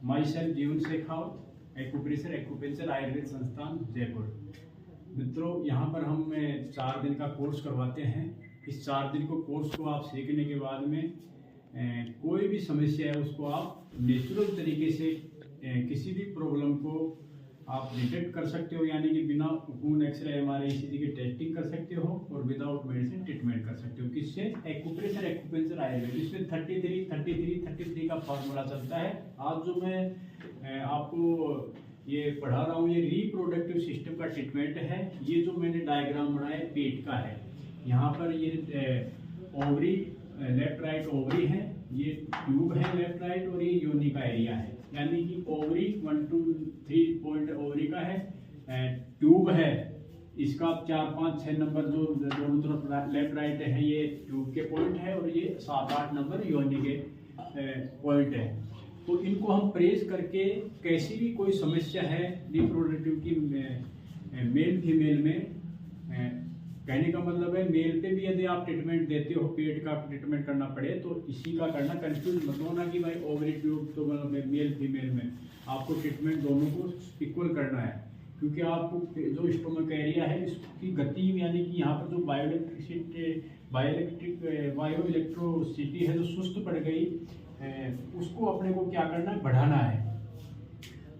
My self जीवन Shekhawat, acupressure acupuncture Ayurveda संस्थान जयपुर। मित्रों, यहाँ पर हम 4 दिन का कोर्स करवाते हैं। इस 4 दिन को कोर्स को आप सीखने के बाद में कोई भी समस्या है उसको आप नेचुरल तरीके से किसी भी प्रॉब्लम को आप डिटेक्ट कर सकते हो, यानी कि बिना खून एक्सरे एमआरआई ईसीजी की टेस्टिंग कर सकते हो और विदाउट मेडिसिन ट्रीटमेंट कर सकते हो। किससे? Acupressure acupuncture Ayurveda. इसमें 33 का फॉर्मूला चलता है। आज जो मैं आपको ये पढ़ा रहा हूँ, ये रिप्रोडक्टिव सिस्टम का ट्रीटमेंट है। ये जो मैंने डायग्राम बनाया पेट का है। यहाँ पर ये ओवरी, लेफ्ट राइट ओवरी है, ये ट्यूब है लेफ्ट राइट, और ये योनि का एरिया है। यानी कि ओवरी 1 2 3 पॉइंट ओवरी का है, ट्यूब है इसका 4 5 6 नंबर जो दोनों तरफ लेफ्ट राइट है, ये ट्यूब के पॉइंट है, और ये 7 8 नंबर योनि के पॉइंट है। तो इनको हम प्रेस करके कैसी भी कोई समस्या है रिप्रोडक्टिव की मेल फीमेल में, कहने का मतलब है मेल पे भी यदि आप ट्रीटमेंट देते हो, पेट का ट्रीटमेंट करना पड़े तो इसी का करना। कंफ्यूज मत होना कि भाई ओवरी ट्यूब तो मतलब मेल फीमेल में, आपको ट्रीटमेंट दोनों को इक्वल करना है। क्योंकि आपको जो स्टोमक एरिया है इसकी गति, यानी कि यहाँ पर जो बायो इलेक्ट्रोसिटी है जो सुस्त पड़ गई, उसको अपने को क्या करना है, बढ़ाना है।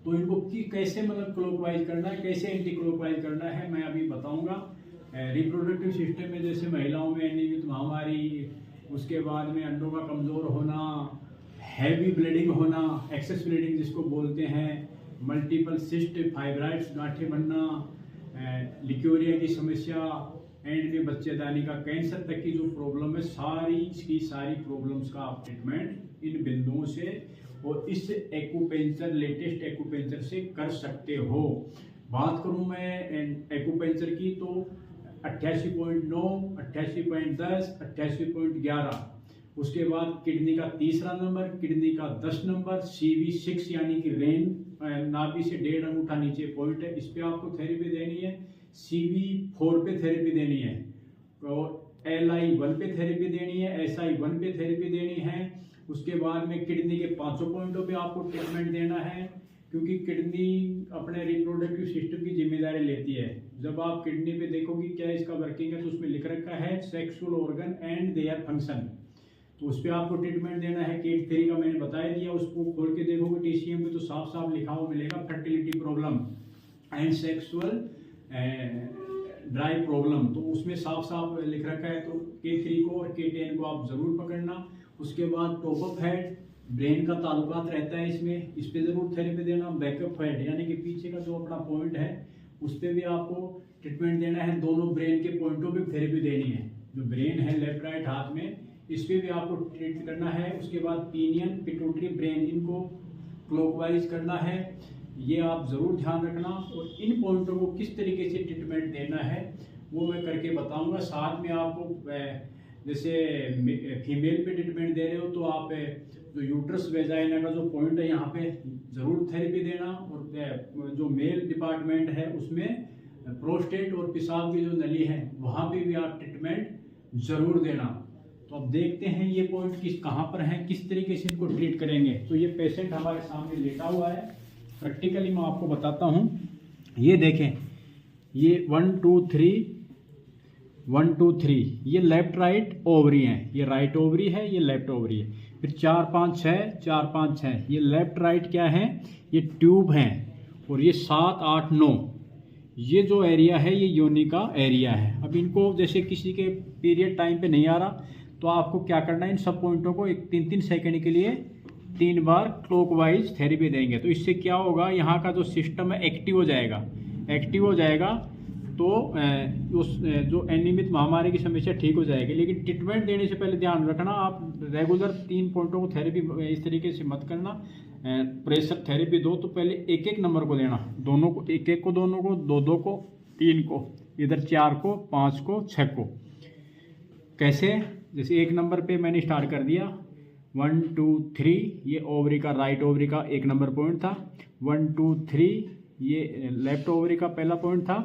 तो इनको कैसे मतलब क्लॉकवाइज करना है, कैसे एंटी क्लॉकवाइज करना है, मैं अभी बताऊंगा। रिप्रोडक्टिव सिस्टम में जैसे महिलाओं में अनियमित महामारी, उसके बाद में अंडों का कमज़ोर होना, हैवी ब्लीडिंग होना, एक्सेस ब्लीडिंग जिसको बोलते हैं, मल्टीपल सिस्ट फाइब्राइड्स गांठें बनना, लिक्योरिया की समस्या, एंड में बच्चेदानी का कैंसर तक की जो प्रॉब्लम है, सारी की सारी प्रॉब्लम्स का आप ट्रीटमेंट इन बिंदुओं से और इस एक्यूपेंचर, लेटेस्ट एक्यूपेंचर से कर सकते हो। बात करूं मैं एक्यूपेंचर की तो 88.9, 88.10, 88.11, उसके बाद किडनी का 3रा नंबर, किडनी का 10 नंबर, CV6 यानी कि रेन, नाभि से 1.5 अंगूठा नीचे पॉइंट है, इस पे आपको थेरेपी देनी है। CV4 पे थेरेपी देनी है, और LI1 पे थेरेपी देनी है, SI1 पे थेरेपी देनी है। उसके बाद में किडनी के 5 पॉइंटों पे आपको ट्रीटमेंट देना है, क्योंकि किडनी अपने रिप्रोडक्टिव सिस्टम की जिम्मेदारी लेती है। जब आप किडनी पे देखोगे क्या इसका वर्किंग है, तो उसमें लिख रखा है sexual organ and their function, तो उस पर आपको ट्रीटमेंट देना है। केट 3 का मैंने बताया दिया, उसको खोल के देखोगे TCM पे तो साफ साफ लिखा हुआ मिलेगा, fertility problem and sexual dry problem, तो उसमें साफ साफ लिख रखा है। तो K3 को और K10 को आप जरूर पकड़ना। उसके बाद टॉप अप हेड, ब्रेन का ताल्लुकात रहता है इसमें, इस पे जरूर थेरेपी देना। बैकअप हेड यानी कि पीछे का जो अपना पॉइंट है उस पर भी आपको ट्रीटमेंट देना है। दोनों ब्रेन के पॉइंटों पे थेरेपी देनी है। जो ब्रेन है लेफ्ट राइट हाथ में, इस पर भी आपको ट्रीट करना है। उसके बाद पीनियन, पिट्यूटरी, ब्रेन, इनको क्लॉकवाइज करना है, ये आप ज़रूर ध्यान रखना। और इन पॉइंटों को किस तरीके से ट्रीटमेंट देना है वो मैं करके बताऊंगा। साथ में आपको जैसे फीमेल पे ट्रीटमेंट दे रहे हो तो आप जो यूट्रस वेजाइना का जो पॉइंट है यहाँ पे ज़रूर थेरेपी देना, और जो मेल डिपार्टमेंट है उसमें प्रोस्टेट और पेशाब की जो नली है वहाँ पे भी आप ट्रीटमेंट ज़रूर देना। तो अब देखते हैं ये पॉइंट कहाँ पर हैं, किस तरीके से इनको ट्रीट करेंगे। तो ये पेशेंट हमारे सामने लेटा हुआ है, प्रैक्टिकली मैं आपको बताता हूँ। ये देखें, ये 1 2 3 1 2 3 ये लेफ्ट राइट ओवरी हैं, ये राइट ओवरी है, ये लेफ्ट ओवरी है। फिर 4 5 6 4 5 6 ये लेफ्ट राइट क्या है, ये ट्यूब हैं। और ये 7 8 9 ये जो एरिया है ये योनि का एरिया है। अब इनको जैसे किसी के पीरियड टाइम पे नहीं आ रहा तो आपको क्या करना है, इन सब पॉइंटों को 3-3 सेकंड के लिए 3 बार क्लॉकवाइज थेरेपी देंगे। तो इससे क्या होगा, यहाँ का जो सिस्टम है एक्टिव हो जाएगा। एक्टिव हो जाएगा तो उस जो अनियमित महामारी की समस्या ठीक हो जाएगी। लेकिन ट्रीटमेंट देने से पहले ध्यान रखना, आप रेगुलर 3 पॉइंटों को थेरेपी इस तरीके से मत करना। प्रेशर थेरेपी दो तो पहले 1-1 नंबर को देना, दोनों को 1-1 को, दोनों को 2-2 को, 3 को, इधर 4 को, 5 को, 6 को। कैसे, जैसे 1 नंबर पे मैंने स्टार्ट कर दिया 1 2 3, ये ओवरी का, राइट ओवरी का 1 नंबर पॉइंट था। 1 2 3 ये लेफ्ट ओवरी का पहला पॉइंट था।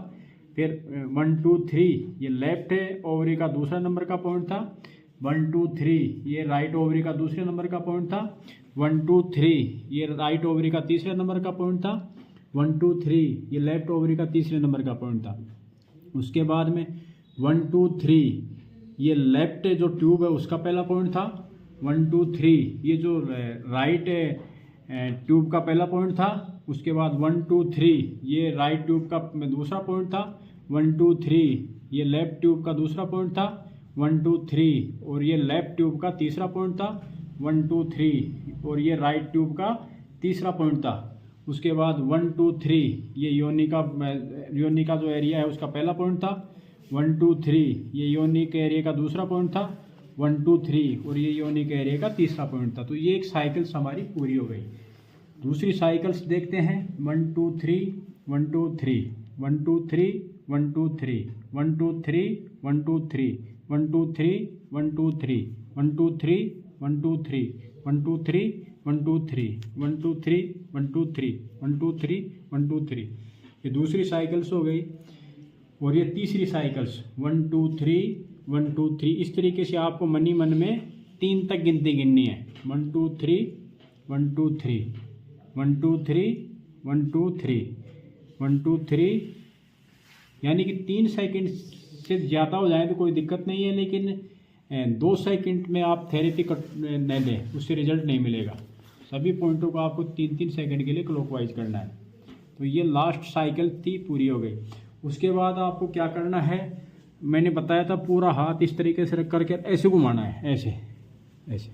फिर 1 2 3 ये लेफ्ट ओवरी का दूसरा नंबर का पॉइंट था। 1 2 3 ये राइट ओवरी का दूसरे नंबर का पॉइंट था। 1 2 3 ये राइट ओवरी का तीसरे नंबर का पॉइंट था। 1 2 3 ये लेफ्ट ओवरी का तीसरे नंबर का पॉइंट था। उसके बाद में 1 2 3 ये लेफ्ट जो ट्यूब है उसका पहला पॉइंट था। 1 2 3 ये जो राइट ट्यूब का पहला पॉइंट था। उसके बाद 1 2 3 ये राइट ट्यूब का दूसरा पॉइंट था। 1 2 3 ये लेफ्ट ट्यूब का दूसरा पॉइंट था। 1 2 3 और ये लेफ्ट ट्यूब का तीसरा पॉइंट था। 1 2 3 और ये राइट ट्यूब का तीसरा पॉइंट था। उसके बाद 1 2 3 ये योनि का जो एरिया है उसका पहला पॉइंट था। 1 2 3 ये योनि के एरिया का दूसरा पॉइंट था। 1 2 3 और ये योनि के एरिया का तीसरा पॉइंट था। तो ये एक साइकिल्स हमारी पूरी हो गई। दूसरी साइकिल्स देखते हैं। 1 2 3 1 2 3 1 2 3 1 2 3 1 2 3 1 2 3 1 2 3 1 2 3 1 2 3 1 2 3 1 2 3 1 2 3 1 2 3 1 2 3 1 2 3 1 2 3 ये दूसरी साइकिल्स हो गई। और ये तीसरी साइकिल्स 1 2 3 1 2 3 इस तरीके से आपको मनी मन में 3 तक गिनती गिननी है। 1 2 3 1 2 3 1 2 3 1 2 3 1 2 3 यानी कि 3 सेकंड से ज़्यादा हो जाए तो कोई दिक्कत नहीं है, लेकिन 2 सेकंड में आप थेरेपी न लें उससे रिजल्ट नहीं मिलेगा। सभी पॉइंटों को आपको 3-3 सेकंड के लिए क्लॉकवाइज करना है। तो ये लास्ट साइकिल थी, पूरी हो गई। उसके बाद आपको क्या करना है, मैंने बताया था पूरा हाथ इस तरीके से रख करके ऐसे घुमाना है, ऐसे ऐसे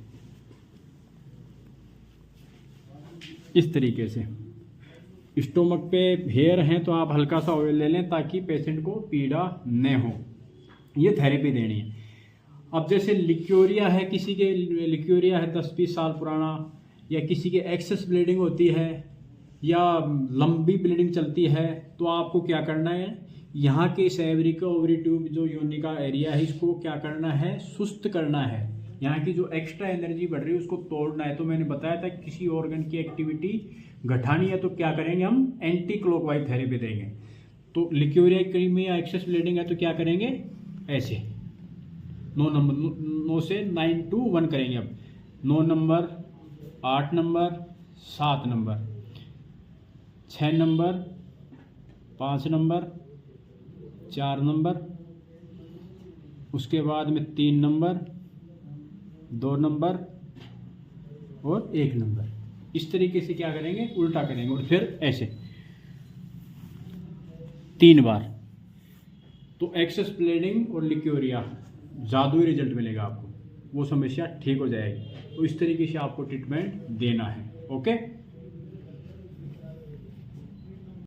इस तरीके से। स्टोमक पे हेयर हैं तो आप हल्का सा ऑयल ले लें ताकि पेशेंट को पीड़ा न हो। ये थेरेपी देनी है। अब जैसे लिक्योरिया है, किसी के लिक्योरिया है 10-20 साल पुराना, या किसी के एक्सेस ब्लीडिंग होती है या लंबी ब्लीडिंग चलती है, तो आपको क्या करना है, यहाँ के सेवरी का ओवरी ट्यूब जो योनि का एरिया है इसको क्या करना है, सुस्त करना है। यहाँ की जो एक्स्ट्रा एनर्जी बढ़ रही है उसको तोड़ना है। तो मैंने बताया था किसी ऑर्गन की एक्टिविटी घटानी है तो क्या करेंगे, हम एंटी क्लॉकवाइज थेरेपी देंगे। तो लिक्योरिया में या एक्सेस ब्लीडिंग है तो क्या करेंगे, ऐसे 9 नंबर 9 से 9 to 1 करेंगे। अब 9 number 8 number 7 number 6 number 5 number 4 number, उसके बाद में 3 नंबर 2 नंबर और 1 नंबर। इस तरीके से क्या करेंगे, उल्टा करेंगे और फिर ऐसे 3 बार। तो एक्सेस ब्लीडिंग और लिक्योरिया जादुई रिजल्ट मिलेगा आपको, वो समस्या ठीक हो जाएगी। तो इस तरीके से आपको ट्रीटमेंट देना है। ओके।